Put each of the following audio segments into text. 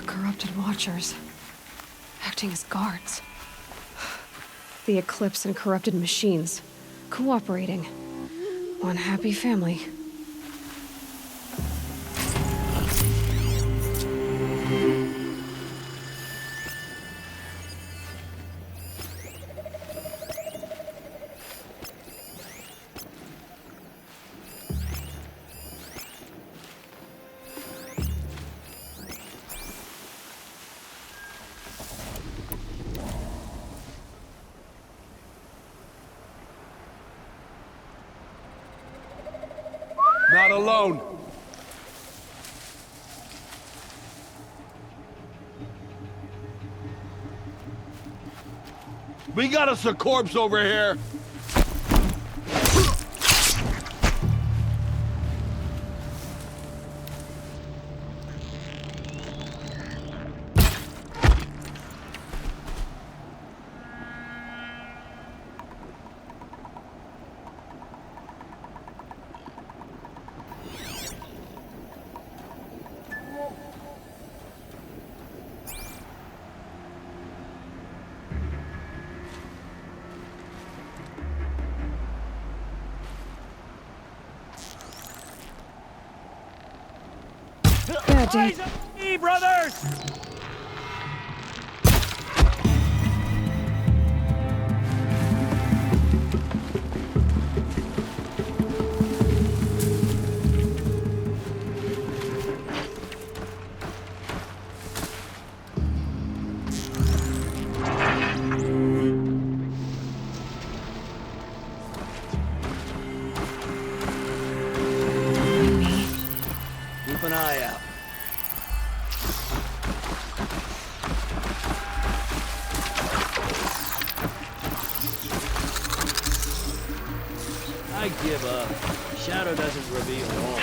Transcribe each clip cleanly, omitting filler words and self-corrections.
Corrupted Watchers. Acting as guards. The Eclipse and corrupted machines. Cooperating. One happy family. Not alone. We got us a corpse over here. Eyes on me, brothers! Keep an eye out. I give up. Shadow doesn't reveal all.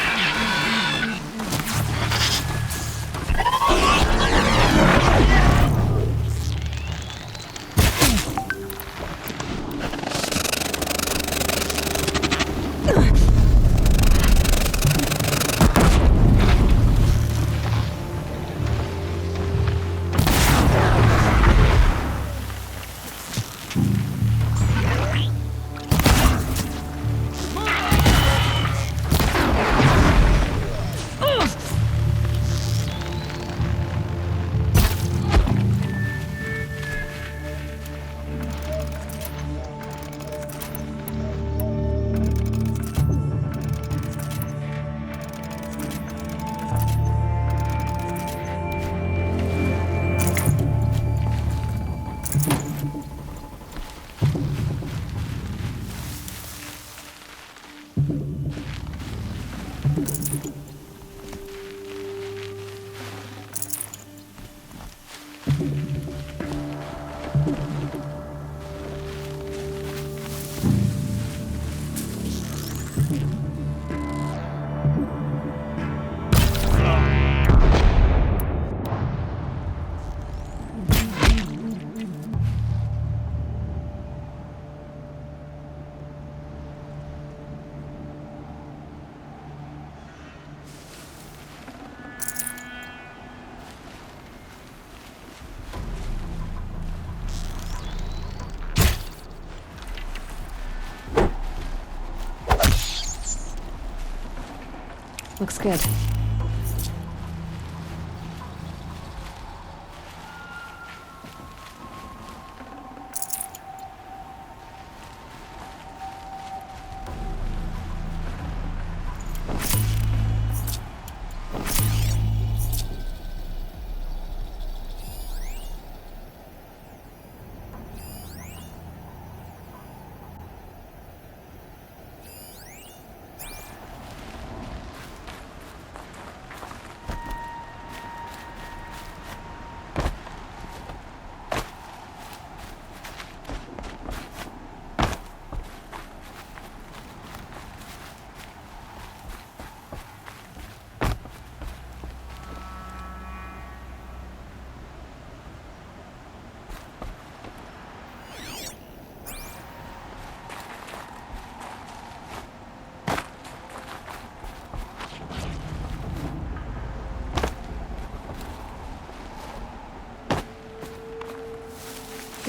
Looks good.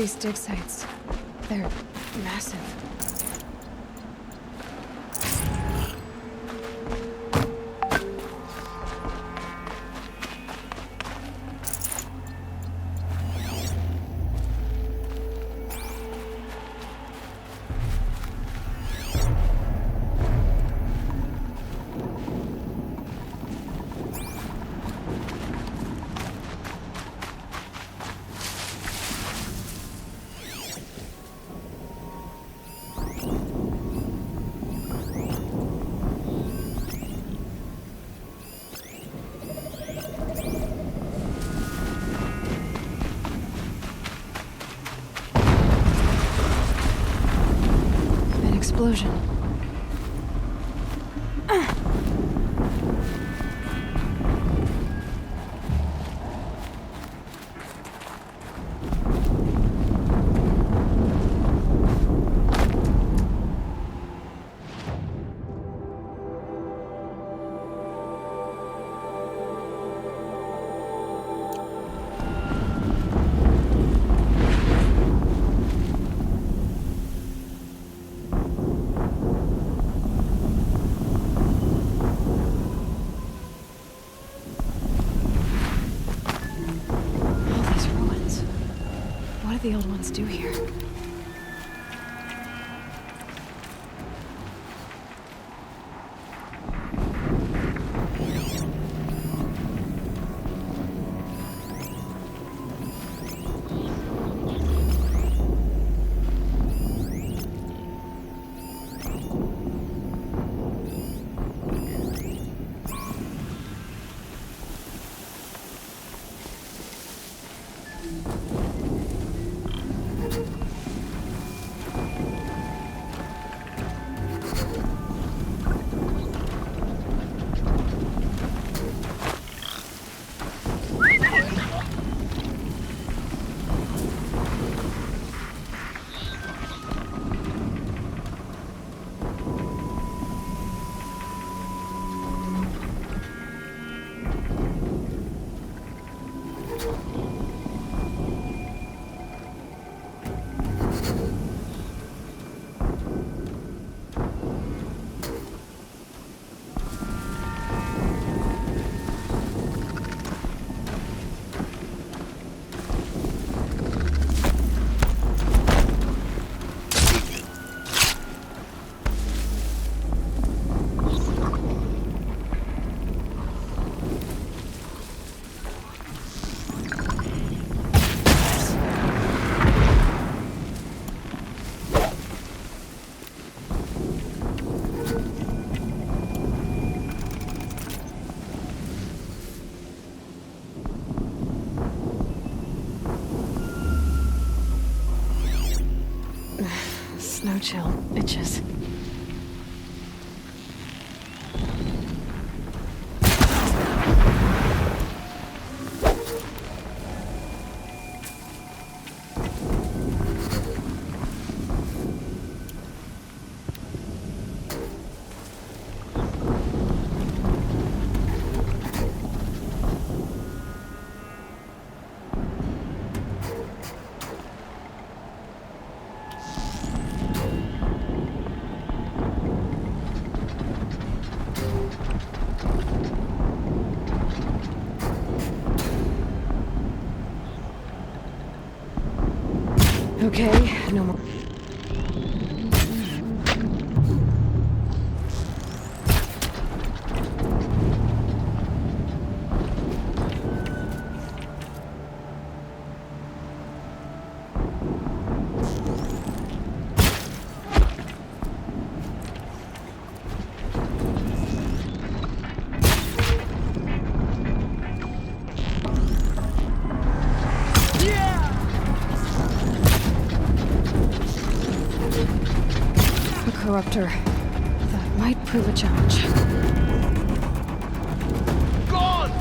these dig sites. They're massive. Explosion. What do the old ones do here? Snow chill itches. Okay, no more. Corruptor. That might prove a challenge. Gone!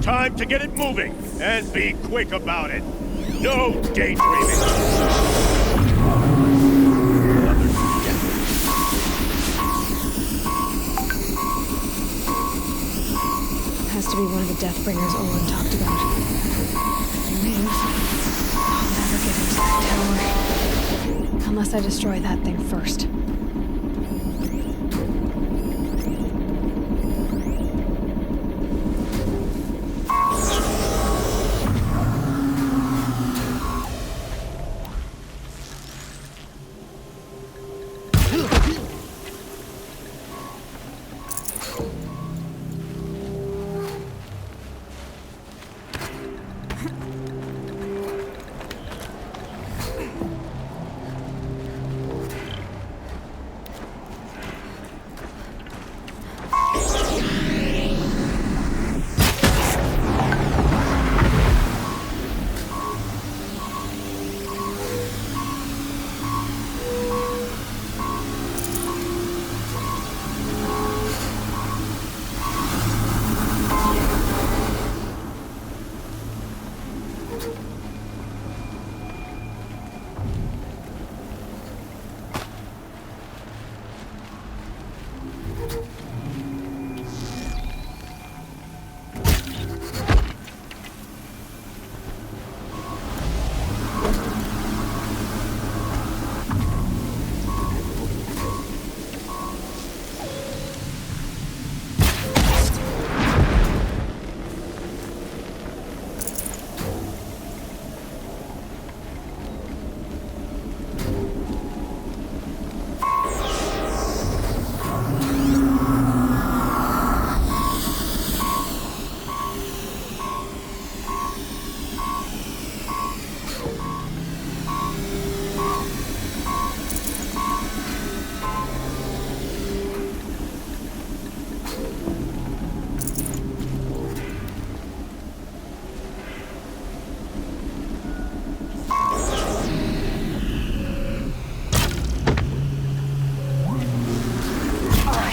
Time to get it moving, and be quick about it. No daydreaming. Has to be one of the Deathbringers Olin talked about. Leave. I'll never get into that tower. Unless I destroy that thing first.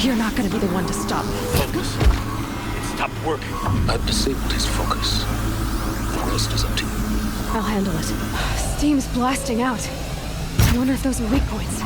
You're not gonna be the one to stop me. Focus. It stopped working. I've disabled his focus. The rest is up to you. I'll handle it. Steam's blasting out. I wonder if those are weak points.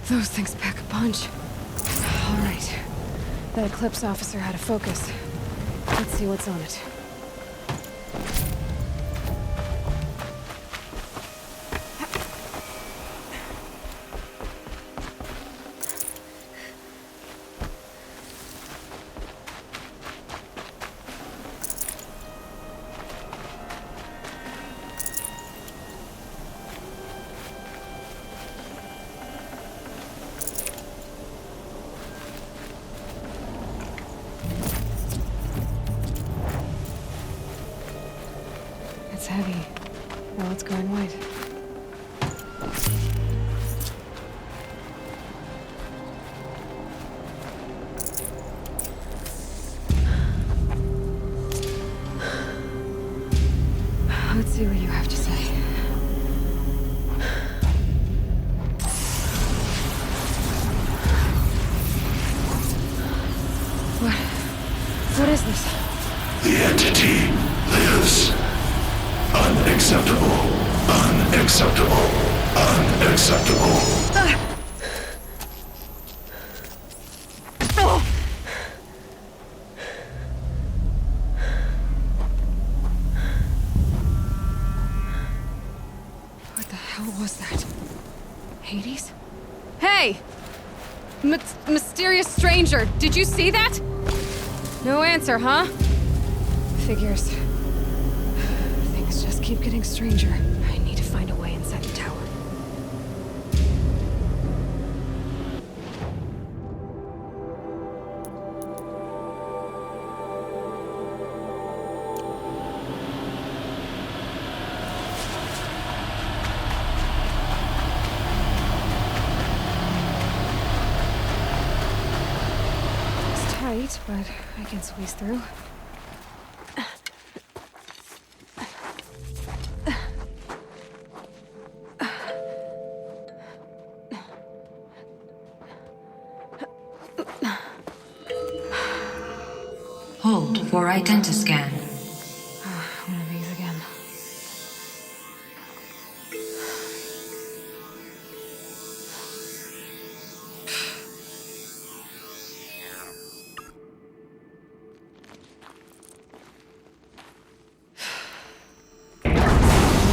Those things pack a punch. All right. That Eclipse officer had a focus. Let's see what's on it. it's going white. Let's see what you have to say. What is this? The entity lives. Unacceptable. Unacceptable. Unacceptable. What the hell was that? Hades? Hey! Mysterious stranger, did you see that? No answer, huh? Figures. Things just keep getting stranger. I need to find a way inside the tower. It's tight, but I can squeeze through. Hold for identiscan. One of these again.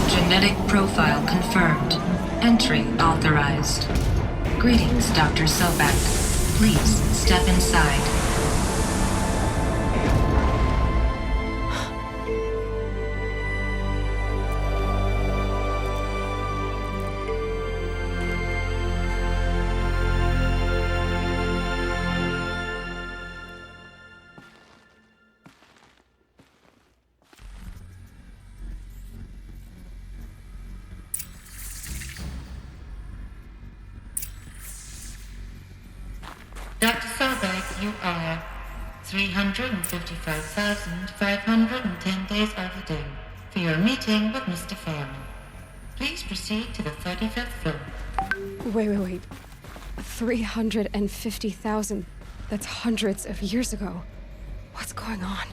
Genetic profile confirmed. Entry authorized. Greetings, Dr. Sobek. Please step inside. Dr. Sobek, you are 355,510 days overdue for your meeting with Mr. Foreman. Please proceed to the 35th floor. Wait. 350,000. That's hundreds of years ago. What's going on?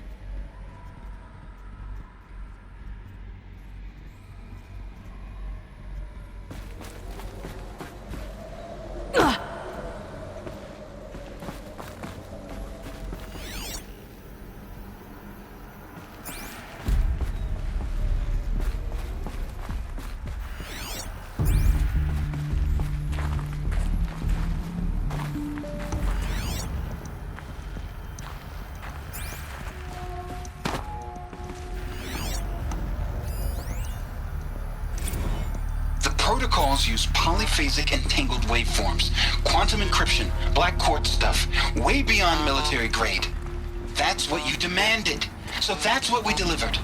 Protocols use polyphasic entangled waveforms, quantum encryption, black quartz stuff, way beyond military grade. That's what you demanded, so that's what we delivered.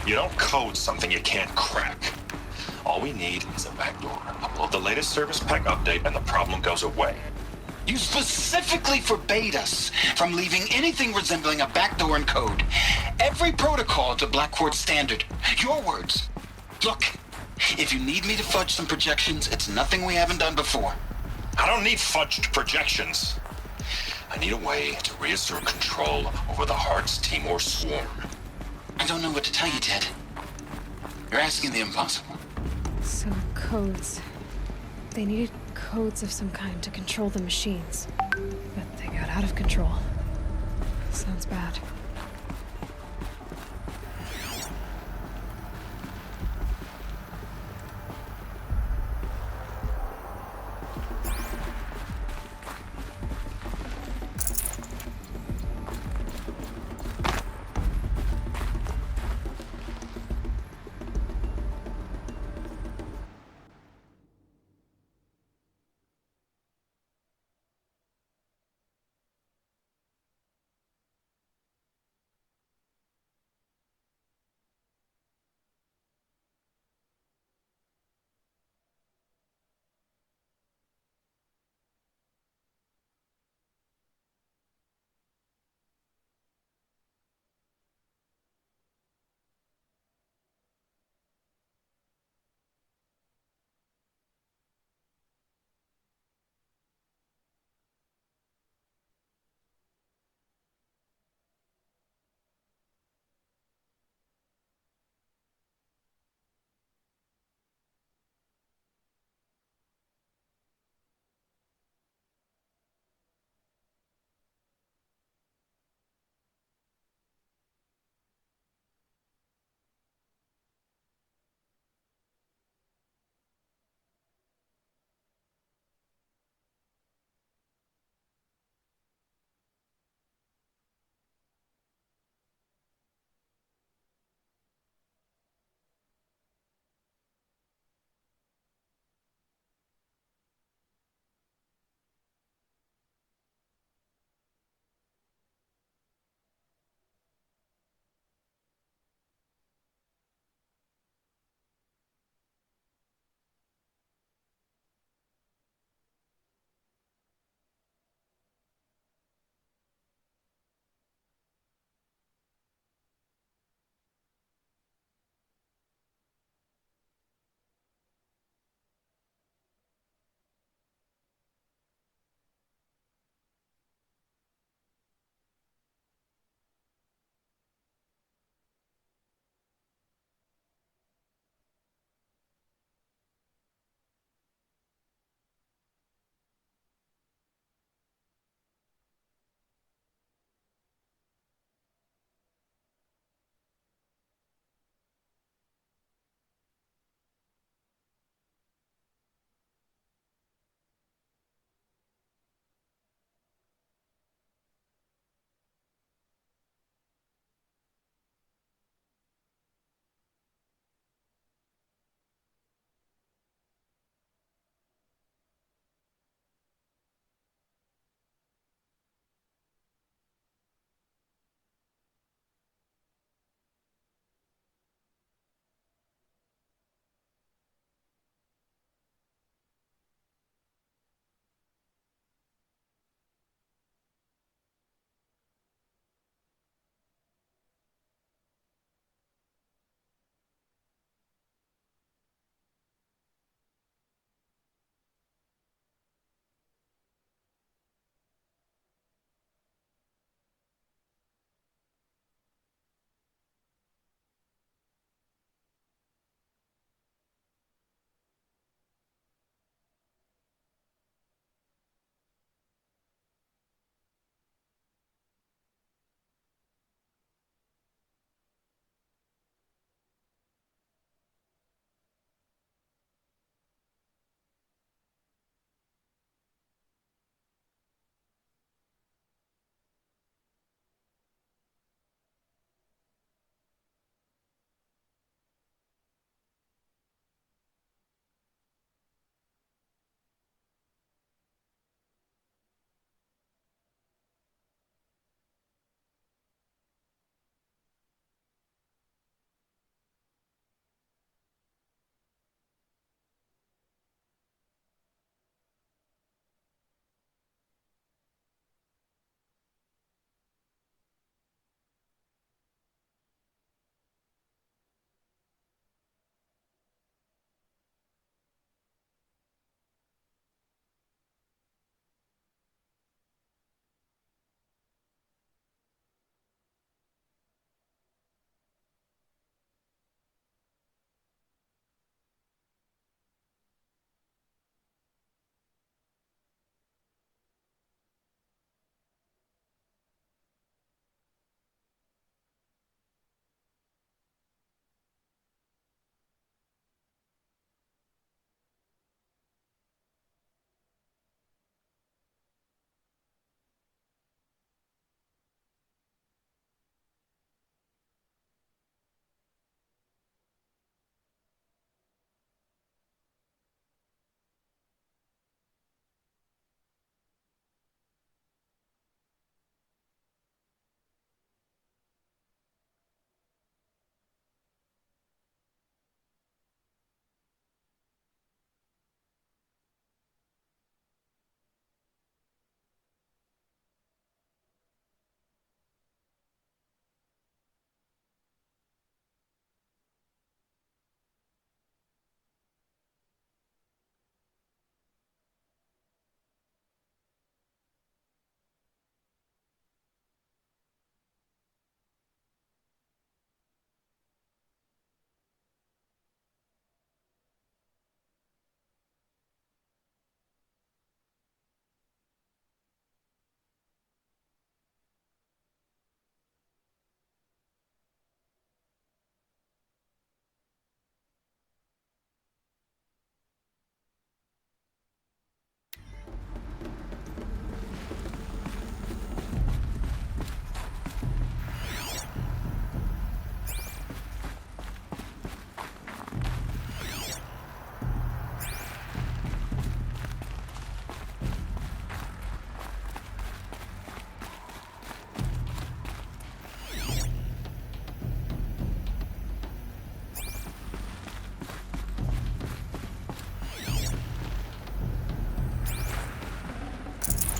You don't code something you can't crack. All we need is a backdoor. Upload the latest service pack update and the problem goes away. You specifically forbade us from leaving anything resembling a backdoor in code. Every protocol to black quartz standard. Your words. Look. If you need me to fudge some projections, it's nothing we haven't done before. I don't need fudged projections. I need a way to reassert control over the Heart's Timor swarm. I don't know what to tell you, Ted. You're asking the impossible. So, codes. They needed codes of some kind to control the machines. But they got out of control. Sounds bad.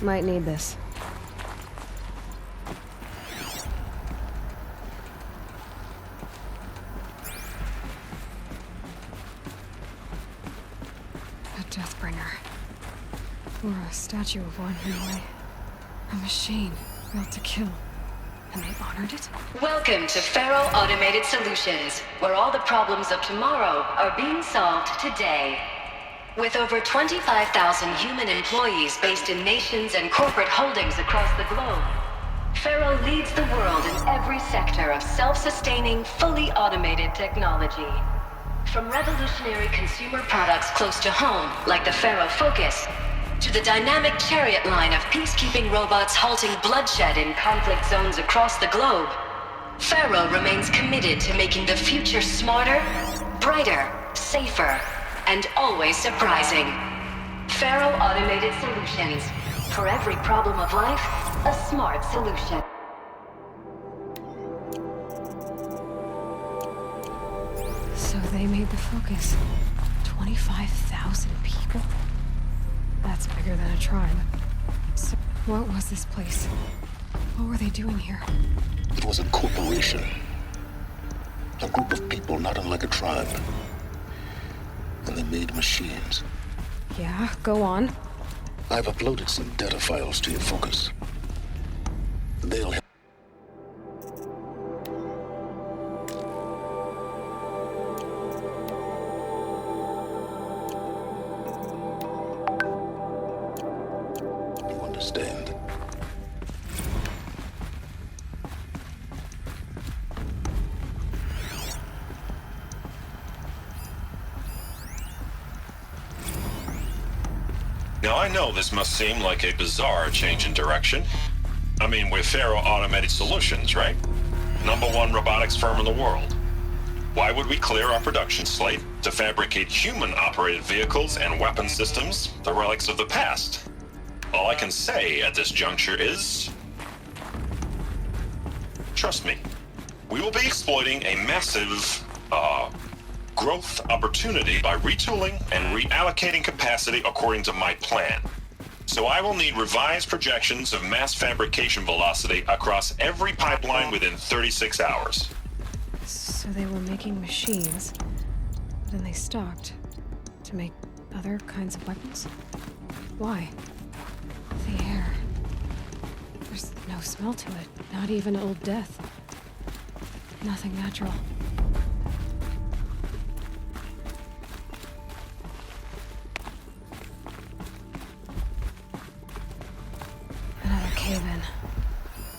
Might need this. A Deathbringer. Or a statue of one, anyway. A machine built to kill. And they honored it? Welcome to Faro Automated Solutions, where all the problems of tomorrow are being solved today. With over 25,000 human employees based in nations and corporate holdings across the globe, Faro leads the world in every sector of self-sustaining, fully automated technology. From revolutionary consumer products close to home, like the Faro Focus, to the dynamic chariot line of peacekeeping robots halting bloodshed in conflict zones across the globe, Faro remains committed to making the future smarter, brighter, safer, and always surprising. Faro Automated Solutions. For every problem of life, a smart solution. So they made the Focus. 25,000 people? That's bigger than a tribe. So, what was this place? What were they doing here? It was a corporation. A group of people not unlike a tribe. And they made machines. Yeah, go on. I've uploaded some data files to your Focus. They'll help. You understand? Now, I know this must seem like a bizarre change in direction. I mean, we're Faro Automated Solutions, right? #1 robotics firm in the world. Why would we clear our production slate to fabricate human-operated vehicles and weapon systems, the relics of the past? All I can say at this juncture is... trust me, we will be exploiting a massive, growth opportunity by retooling and reallocating capacity according to my plan. So I will need revised projections of mass fabrication velocity across every pipeline within 36 hours. So they were making machines, but then they stopped to make other kinds of weapons? Why? The air. There's no smell to it, not even old death. Nothing natural. Another cave-in.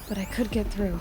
But I could get through.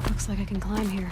Looks like I can climb here.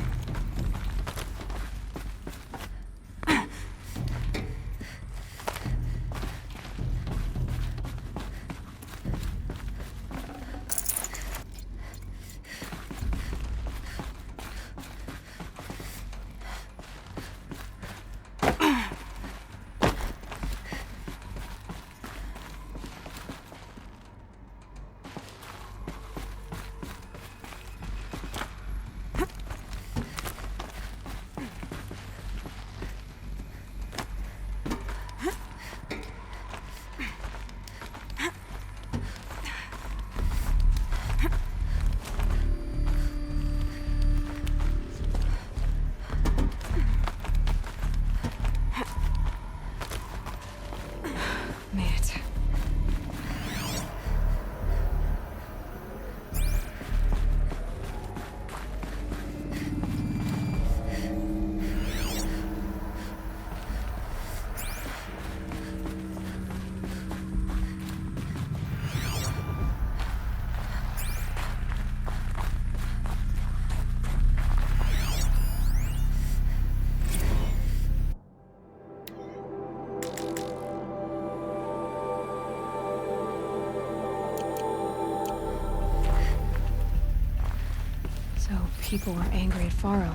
people were angry at Faro,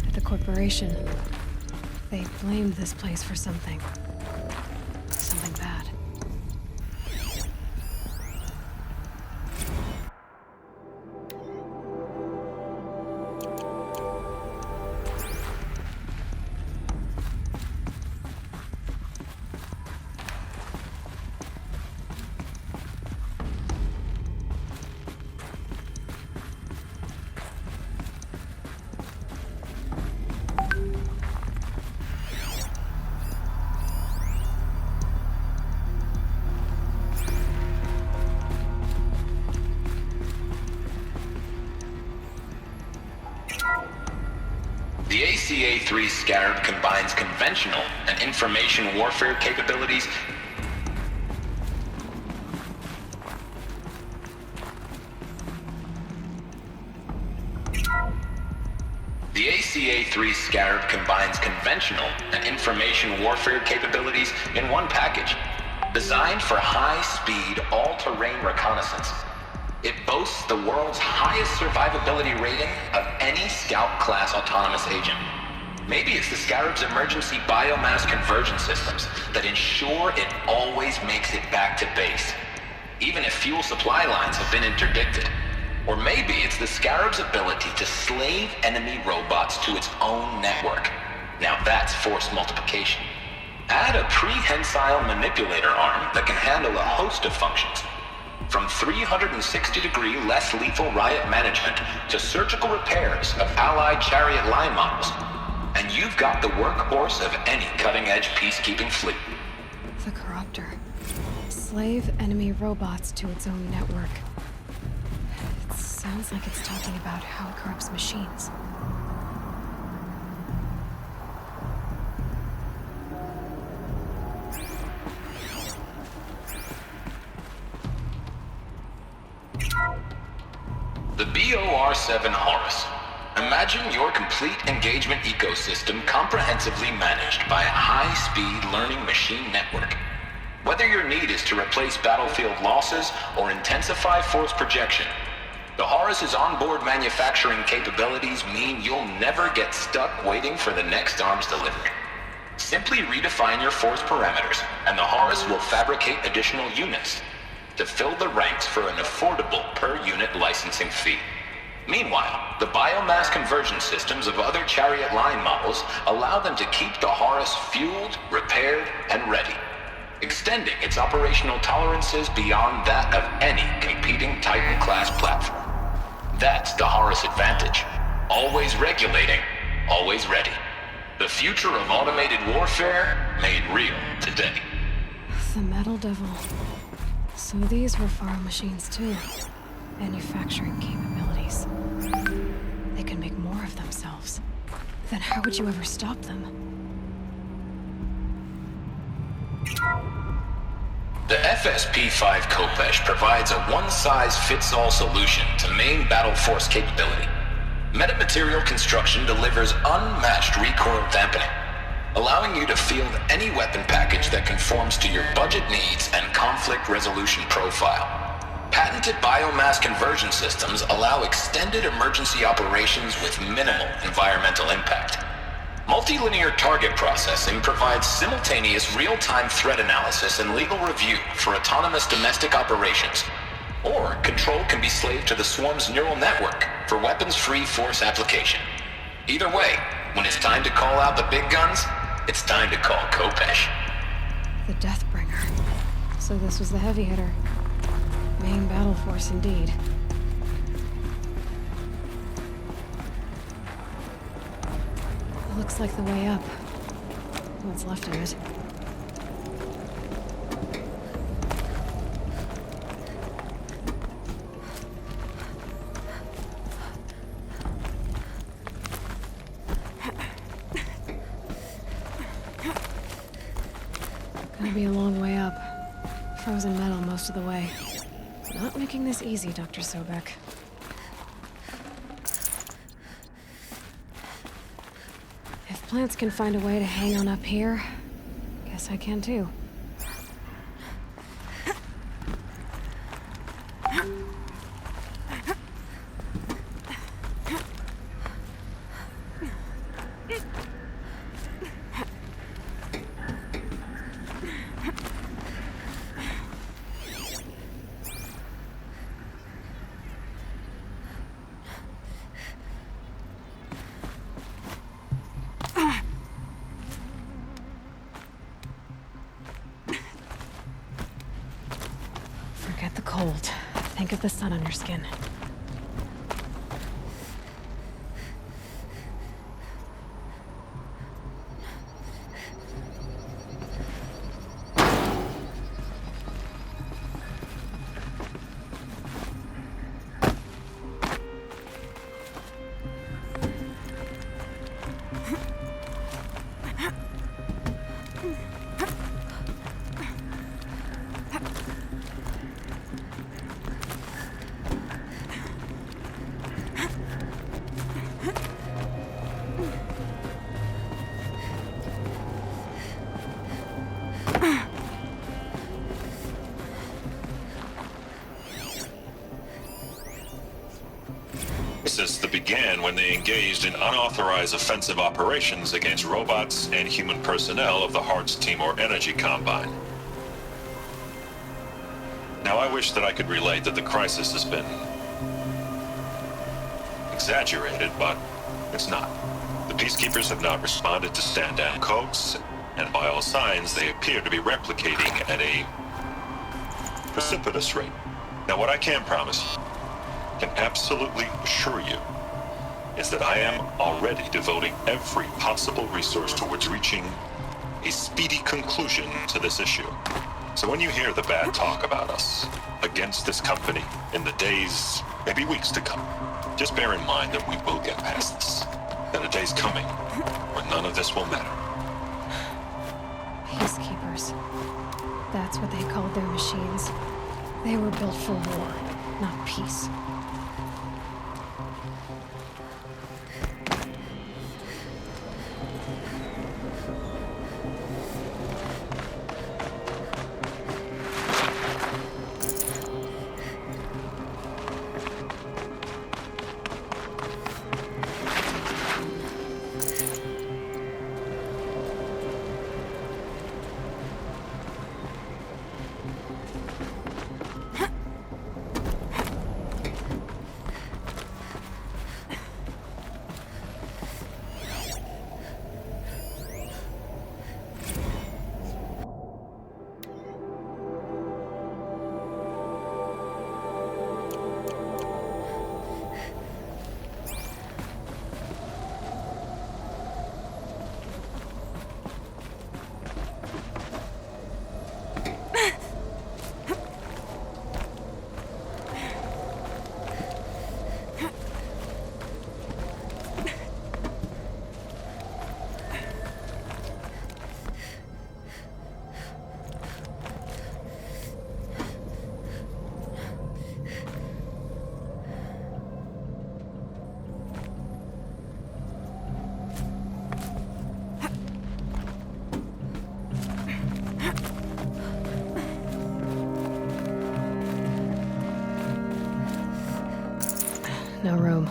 at the corporation. They blamed this place for something. Something bad. The ACA-3 Scarab combines conventional and information warfare capabilities. The ACA-3 Scarab combines conventional and information warfare capabilities in one package, designed for high-speed, all-terrain reconnaissance. It boasts the world's highest survivability rating of any Scout-class autonomous agent. Maybe it's the Scarab's emergency biomass conversion systems that ensure it always makes it back to base, even if fuel supply lines have been interdicted. Or maybe it's the Scarab's ability to slave enemy robots to its own network. Now that's force multiplication. Add a prehensile manipulator arm that can handle a host of functions, from 360-degree less lethal riot management to surgical repairs of Allied chariot line models. And you've got the workhorse of any cutting-edge peacekeeping fleet. The Corruptor. Slave enemy robots to its own network. It sounds like it's talking about how it corrupts machines. The BOR-7 Horus. Imagine your complete engagement ecosystem comprehensively managed by a high-speed learning machine network. Whether your need is to replace battlefield losses or intensify force projection, the Horus's onboard manufacturing capabilities mean you'll never get stuck waiting for the next arms delivery. Simply redefine your force parameters, and the Horus will fabricate additional units to fill the ranks for an affordable per-unit licensing fee. Meanwhile, the biomass conversion systems of other chariot line models allow them to keep the Horus fueled, repaired, and ready, extending its operational tolerances beyond that of any competing Titan-class platform. That's the Horus advantage. Always regulating, always ready. The future of automated warfare made real today. The Metal Devil. So these were Faro machines too. Manufacturing capabilities. They can make more of themselves. Then how would you ever stop them? The FSP-5 Khopesh provides a one-size-fits-all solution to main battle force capability. Metamaterial construction delivers unmatched recoil dampening, allowing you to field any weapon package that conforms to your budget needs and conflict resolution profile. Patented biomass conversion systems allow extended emergency operations with minimal environmental impact. Multilinear target processing provides simultaneous real-time threat analysis and legal review for autonomous domestic operations. Or control can be slaved to the swarm's neural network for weapons-free force application. Either way, when it's time to call out the big guns, it's time to call Khopesh. The Deathbringer. So this was the heavy hitter. Main battle force indeed. Looks like the way up. What's left of it. Gonna be a long way up. Frozen metal most of the way. Not making this easy, Dr. Sobek. If plants can find a way to hang on up here, guess I can too. cold. Think of the sun on your skin. That began when they engaged in unauthorized offensive operations against robots and human personnel of the Hearts Timor Energy Combine. Now, I wish that I could relate that the crisis has been exaggerated, but it's not. The Peacekeepers have not responded to stand-down codes, and by all signs, they appear to be replicating at a precipitous rate. Now, what I can promise you, can absolutely assure you, is that I am already devoting every possible resource towards reaching a speedy conclusion to this issue. So when you hear the bad talk about us against this company in the days, maybe weeks to come, just bear in mind that we will get past this. That a day's coming when none of this will matter. Peacekeepers. That's what they called their machines. They were built for war, not peace. No room.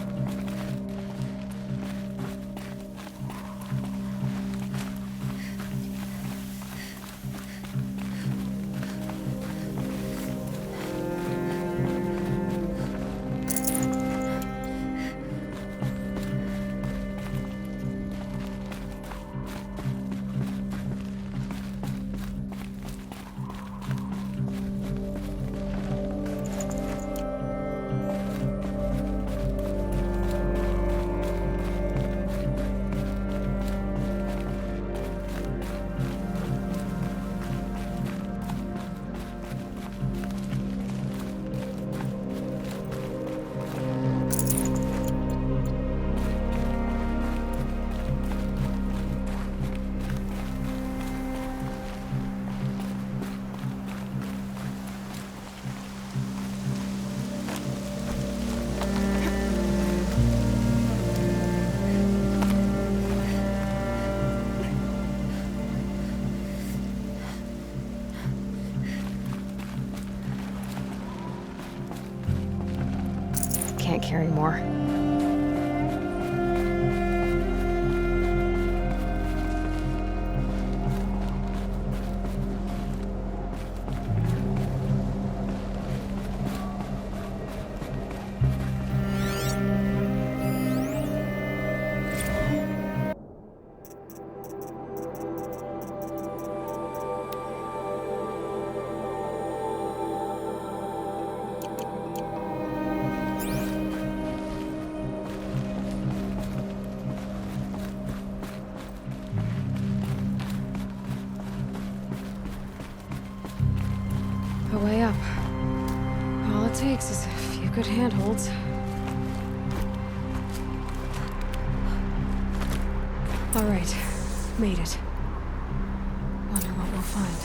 Can't carry more. few good handholds. All right, made it. Wonder what we'll find.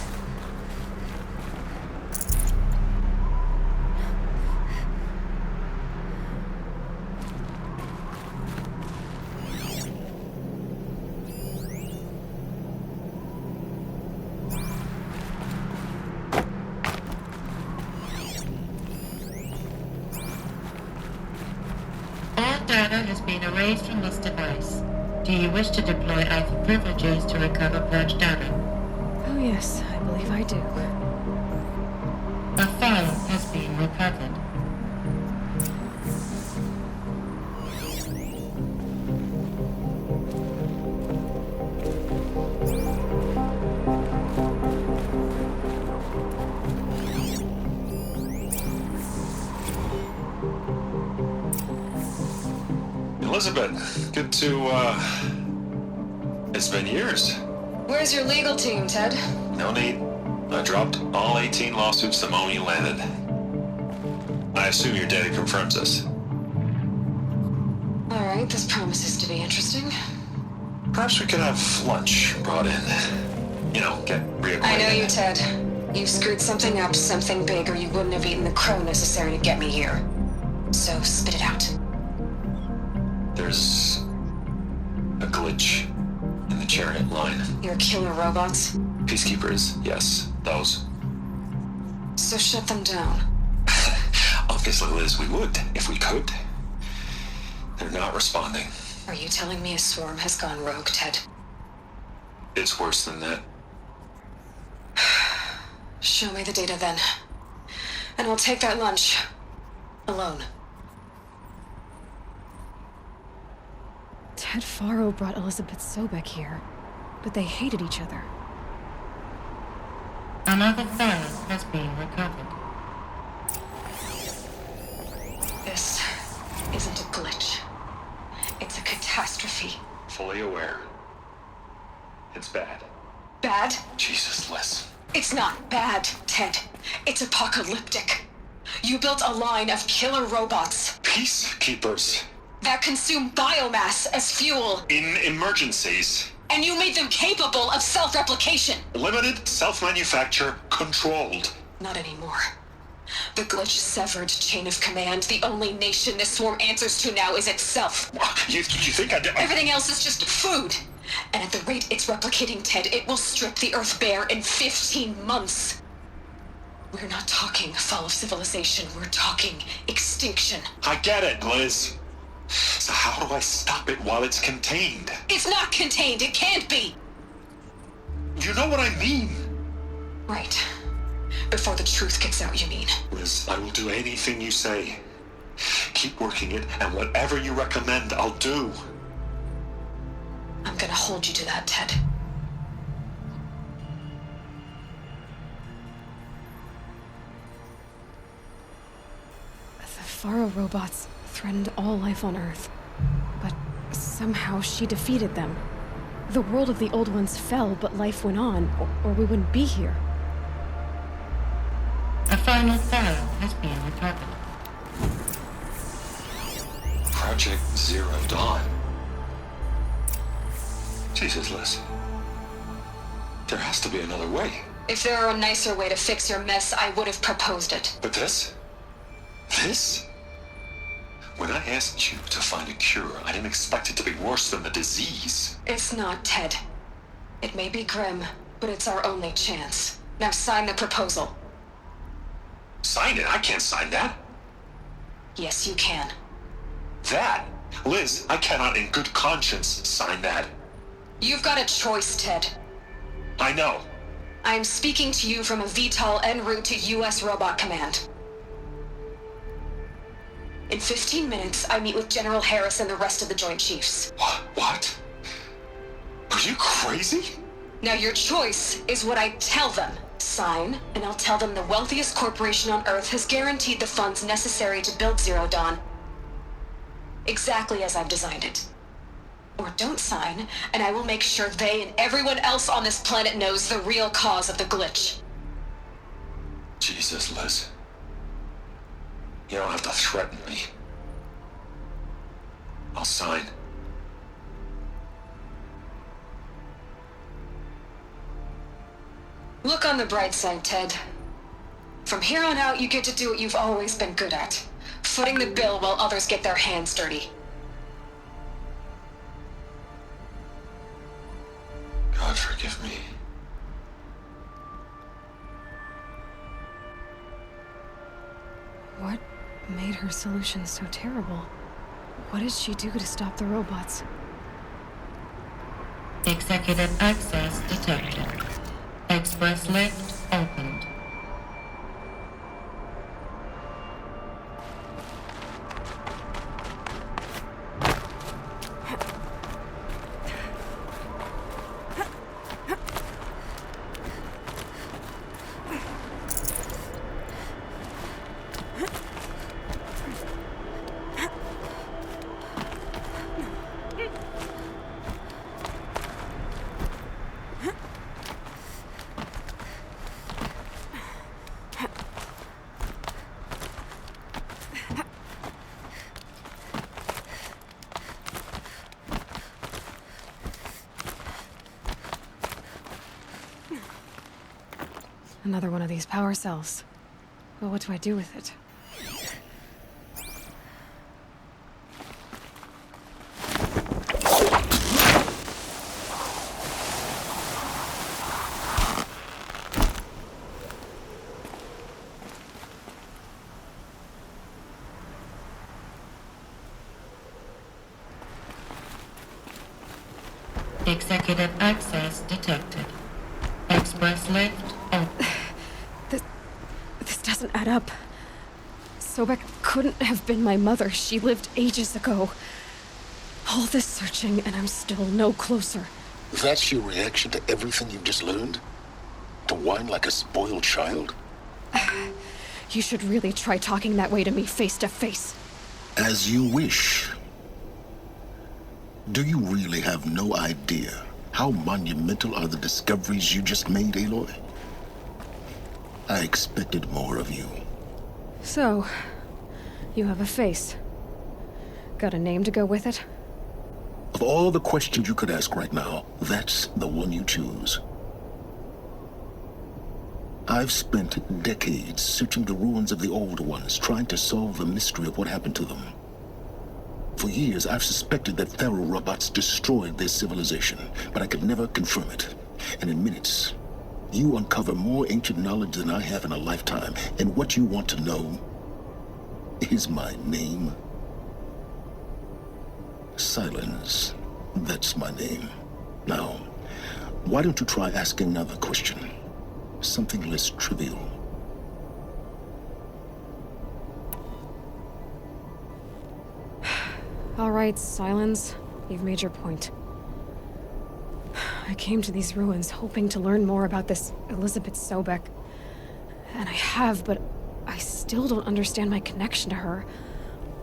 All data has been erased from this device. Do you wish to deploy Alpha privileges to recover purged data? Oh yes, I believe I do. A file has been recovered. Elizabeth, good to, It's been years. Where's your legal team, Ted? No need. I dropped all 18 lawsuits the moment you landed. I assume your data confirms this. All right, this promises to be interesting. Perhaps we could have lunch brought in. You know, get reacquainted. I know you, Ted. You screwed something up, something big, or you wouldn't have eaten the crow necessary to get me here. So spit it out. There's a glitch in the chariot line. Your killer robots? Peacekeepers, yes, those. So shut them down. Obviously, Liz, we would, if we could. They're not responding. Are you telling me a swarm has gone rogue, Ted? It's worse than that. Show me the data then. And I'll take that lunch. Alone. Ted Faro brought Elizabeth Sobek here, but they hated each other. Another file has been recovered. This isn't a glitch. It's a catastrophe. Fully aware. It's bad. Bad? Jesus, Liz. It's not bad, Ted. It's apocalyptic. You built a line of killer robots Peacekeepers. that consume biomass as fuel, In emergencies. and you made them capable of self-replication. Limited, self-manufacture, controlled. Not anymore. The glitch severed chain of command. The only nation this swarm answers to now is itself. You think I did? Everything else is just food. And at the rate it's replicating, Ted, it will strip the Earth bare in 15 months. We're not talking fall of civilization. We're talking extinction. I get it, Liz. So how do I stop it while it's contained? It's not contained. It can't be. You know what I mean? Right. Before the truth gets out, you mean? Liz, I will do anything you say. Keep working it, and whatever you recommend, I'll do. I'm gonna hold you to that, Ted. The Faro robots threatened all life on Earth, but somehow she defeated them. The world of the old ones fell, but life went on, or we wouldn't be here. A final file has been recovered. Project Zero Dawn. Jesus, Liz. There has to be another way. If there were a nicer way to fix your mess, I would have proposed it. But this? This? When I asked you to find a cure, I didn't expect it to be worse than the disease. It's not, Ted. It may be grim, but it's our only chance. Now sign the proposal. Sign it? I can't sign that. Yes, you can. That? Liz, I cannot in good conscience sign that. You've got a choice, Ted. I know. I am speaking to you from a VTOL en route to U.S. Robot Command. In 15 minutes, I meet with General Harris and the rest of the Joint Chiefs. What? Are you crazy? Now your choice is what I tell them. Sign, and I'll tell them the wealthiest corporation on Earth has guaranteed the funds necessary to build Zero Dawn. Exactly as I've designed it. Or don't sign, and I will make sure they and everyone else on this planet knows the real cause of the glitch. Jesus, Liz. You don't have to threaten me. I'll sign. Look on the bright side, Ted. From here on out, you get to do what you've always been good at. Footing the bill while others get their hands dirty. God forgive me. What made her solution so terrible? What did she do to stop the robots? Executive access detected. Express lift opened. Another one of these power cells. Well, what do I do with it? Executive access detected. Express lift open. This doesn't add up. Sobek couldn't have been my mother. She lived ages ago. All this searching, and I'm still no closer. That's your reaction to everything you've just learned? To whine like a spoiled child? You should really try talking that way to me face to face. As you wish. Do you really have no idea how monumental are the discoveries you just made, Aloy? I expected more of you. So, you have a face. Got a name to go with it? Of all the questions you could ask right now, that's the one you choose. I've spent decades searching the ruins of the old ones, trying to solve the mystery of what happened to them. For years, I've suspected that Faro robots destroyed their civilization, but I could never confirm it. And in minutes, you uncover more ancient knowledge than I have in a lifetime. And what you want to know is my name. Sylens. That's my name. Now, why don't you try asking another question? Something less trivial. All right, Sylens. You've made your point. I came to these ruins hoping to learn more about this Elizabeth Sobek. And I have, but I still don't understand my connection to her.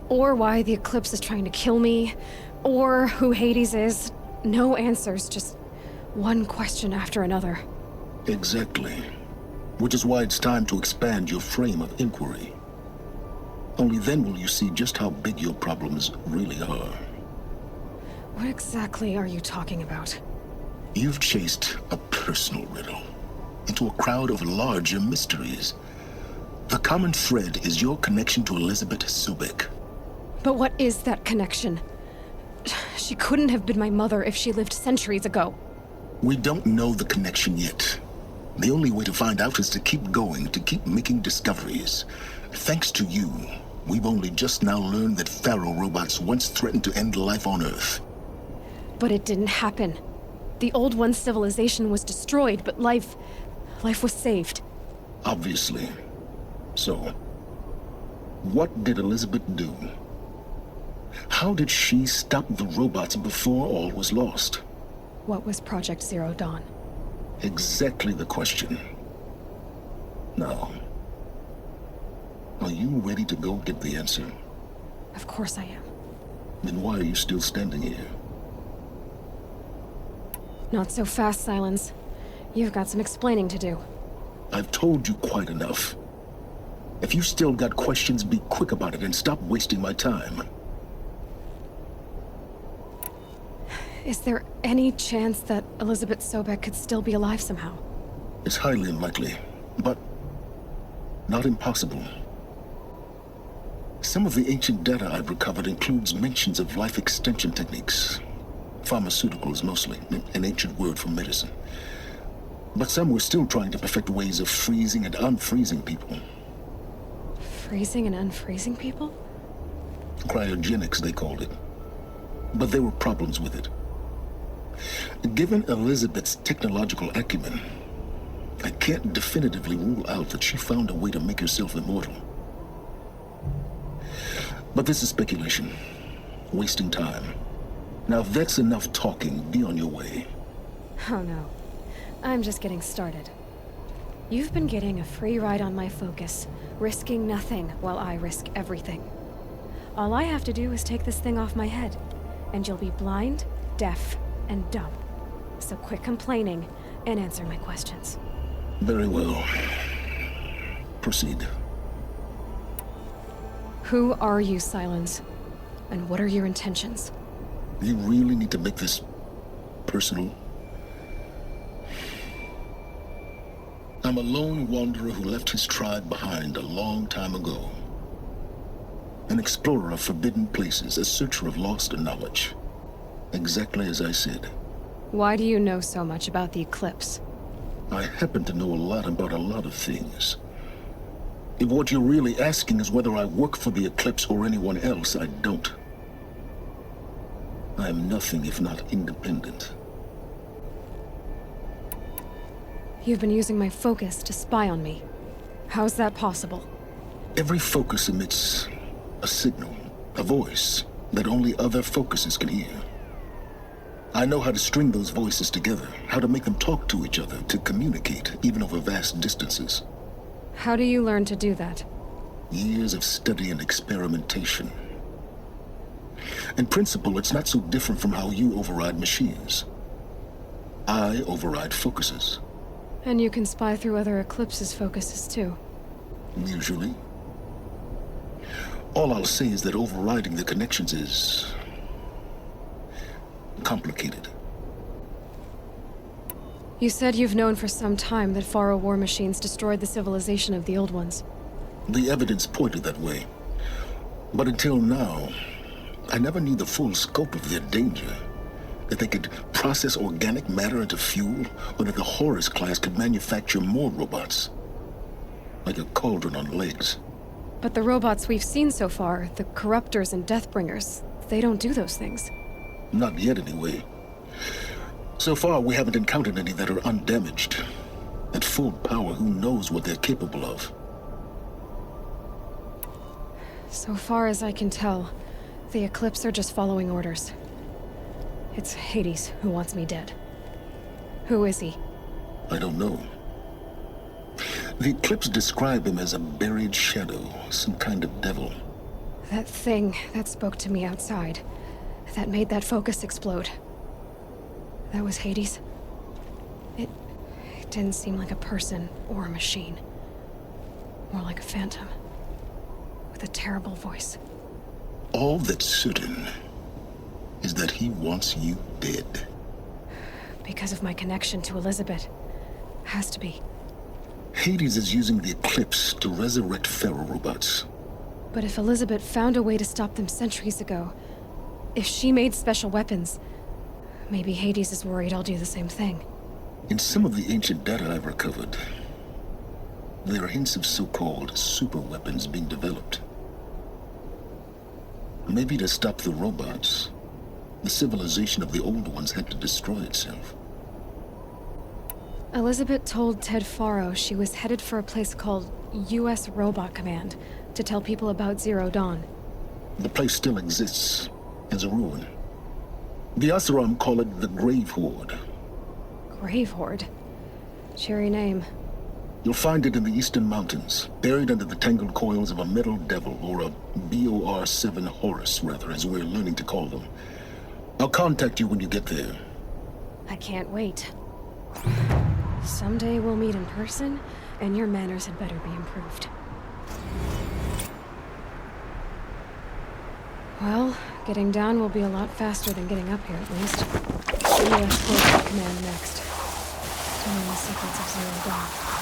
Or why the Eclipse is trying to kill me. Or who Hades is. No answers, just one question after another. Exactly. Which is why it's time to expand your frame of inquiry. Only then will you see just how big your problems really are. What exactly are you talking about? You've chased a personal riddle into a crowd of larger mysteries. The common thread is your connection to Elizabeth Sobek. But what is that connection? She couldn't have been my mother if she lived centuries ago. We don't know the connection yet. The only way to find out is to keep going, to keep making discoveries. Thanks to you, we've only just now learned that Faro robots once threatened to end life on Earth. But it didn't happen. The Old One's civilization was destroyed, but life was saved. Obviously. So, what did Elizabeth do? How did she stop the robots before all was lost? What was Project Zero Dawn? Exactly the question. Now, are you ready to go get the answer? Of course I am. Then why are you still standing here? Not so fast, Sylens. You've got some explaining to do. I've told you quite enough. If you still got questions, be quick about it and stop wasting my time. Is there any chance that Elizabeth Sobek could still be alive somehow? It's highly unlikely, but not impossible. Some of the ancient data I've recovered includes mentions of life extension techniques. Pharmaceuticals, mostly, an ancient word for medicine. But some were still trying to perfect ways of freezing and unfreezing people. Freezing and unfreezing people? Cryogenics, they called it. But there were problems with it. Given Elizabeth's technological acumen, I can't definitively rule out that she found a way to make herself immortal. But this is speculation. Wasting time. Now, if that's enough talking, be on your way. Oh no. I'm just getting started. You've been getting a free ride on my focus, risking nothing while I risk everything. All I have to do is take this thing off my head, and you'll be blind, deaf, and dumb. So quit complaining and answer my questions. Very well. Proceed. Who are you, Sylens? And what are your intentions? You really need to make this personal? I'm a lone wanderer who left his tribe behind a long time ago. An explorer of forbidden places, a searcher of lost knowledge. Exactly as I said. Why do you know so much about the eclipse? I happen to know a lot about a lot of things. If what you're really asking is whether I work for the eclipse or anyone else, I don't. I am nothing if not independent. You've been using my focus to spy on me. How's that possible? Every focus emits a signal, a voice, that only other focuses can hear. I know how to string those voices together, how to make them talk to each other, to communicate, even over vast distances. How do you learn to do that? Years of study and experimentation. In principle, it's not so different from how you override machines. I override focuses. And you can spy through other eclipses' focuses too. Usually. All I'll say is that overriding the connections is complicated. You said you've known for some time that Faro war machines destroyed the civilization of the old ones. The evidence pointed that way. But until now, I never knew the full scope of their danger. That they could process organic matter into fuel, or that the Horus class could manufacture more robots. Like a cauldron on legs. But the robots we've seen so far, the Corruptors and Deathbringers, they don't do those things. Not yet, anyway. So far, we haven't encountered any that are undamaged. At full power, who knows what they're capable of? So far as I can tell, the Eclipse are just following orders. It's Hades who wants me dead. Who is he? I don't know. The Eclipse describe him as a buried shadow, some kind of devil. That thing that spoke to me outside, that made that focus explode. That was Hades? It didn't seem like a person or a machine. More like a phantom. With a terrible voice. All that's certain is that he wants you dead. Because of my connection to Elizabeth. Has to be. Hades is using the Eclipse to resurrect Pharaoh robots. But if Elizabeth found a way to stop them centuries ago, if she made special weapons, maybe Hades is worried I'll do the same thing. In some of the ancient data I've recovered, there are hints of so-called super weapons being developed. Maybe to stop the robots, the civilization of the old ones had to destroy itself. Elizabeth told Ted Faro she was headed for a place called U.S. Robot Command to tell people about Zero Dawn. The place still exists as a ruin. The Asaram call it the Grave Horde. Grave Horde? Cheery name. You'll find it in the Eastern Mountains, buried under the tangled coils of a metal devil, or a BOR-7 Horus, rather, as we're learning to call them. I'll contact you when you get there. I can't wait. Someday we'll meet in person, and your manners had better be improved. Well, getting down will be a lot faster than getting up here, at least. U.S. Forces Command next. 21 seconds of 0 dock.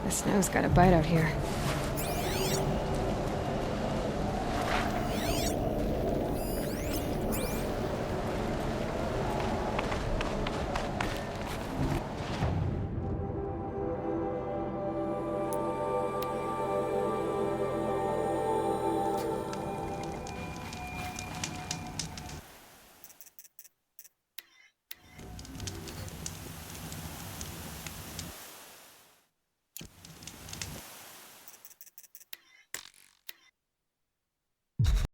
The snow's got a bite out here.